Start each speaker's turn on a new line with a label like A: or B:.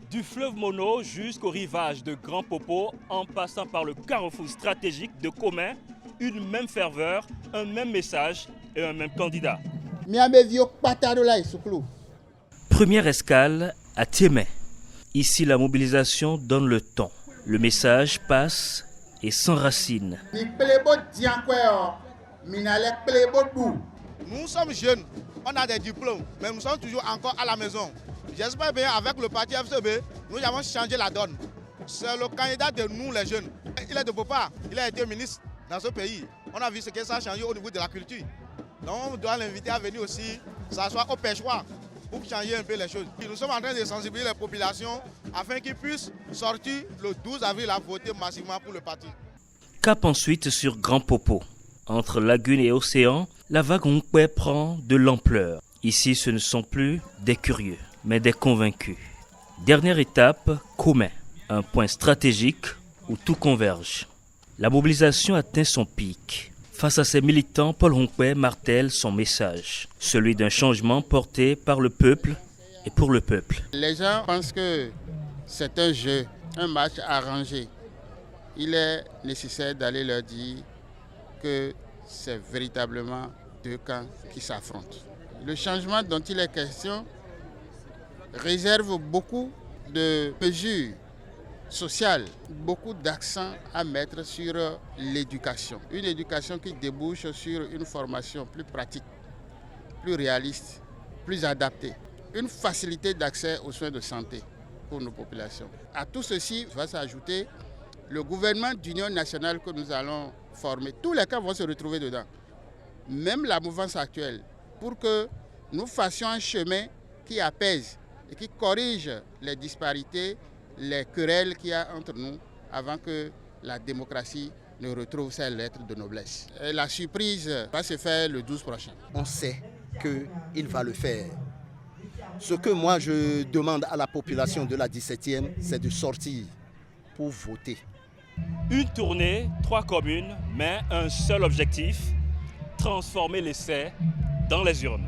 A: Du fleuve Mono jusqu'au rivage de Grand Popo, en passant par le carrefour stratégique de Commet, une même ferveur, un même message et un même candidat.
B: Première escale à Tiémé. Ici, la mobilisation donne le ton. Le message passe et s'enracine.
C: Nous sommes jeunes, on a des diplômes, mais nous sommes toujours encore à la maison. J'espère bien avec le parti FCB, nous avons changé la donne. C'est le candidat de nous les jeunes. Il est de Bopa, il a été ministre dans ce pays. On a vu ce que ça a changé au niveau de la culture. Donc on doit l'inviter à venir aussi s'asseoir au pêchoir pour changer un peu les choses. Nous sommes en train de sensibiliser les populations afin qu'ils puissent sortir le 12 avril à voter massivement pour le parti.
B: Cap ensuite sur Grand Popo. Entre lagune et océan, la vague Onkwe prend de l'ampleur. Ici, ce ne sont plus des curieux, mais des convaincus. Dernière étape, Commet, un point stratégique où tout converge. La mobilisation atteint son pic. Face à ses militants, Paul Onkwe martèle son message, celui d'un changement porté par le peuple et pour le peuple.
D: Les gens pensent que c'est un jeu, un match arrangé. Il est nécessaire d'aller leur dire que c'est véritablement deux camps qui s'affrontent. Le changement dont il est question réserve beaucoup de mesures sociales, beaucoup d'accent à mettre sur l'éducation. Une éducation qui débouche sur une formation plus pratique, plus réaliste, plus adaptée. Une facilité d'accès aux soins de santé pour nos populations. À tout ceci va s'ajouter le gouvernement d'union nationale que nous allons former. Tous les camps vont se retrouver dedans. Même la mouvance actuelle, pour que nous fassions un chemin qui apaise et qui corrige les disparités, les querelles qu'il y a entre nous avant que la démocratie ne retrouve ses lettres de noblesse. Et la surprise va se faire le 12 prochain.
E: On sait qu'il va le faire. Ce que moi je demande à la population de la 17e, c'est de sortir pour voter.
A: Une tournée, 3 communes, mais un seul objectif, transformer l'essai dans les urnes.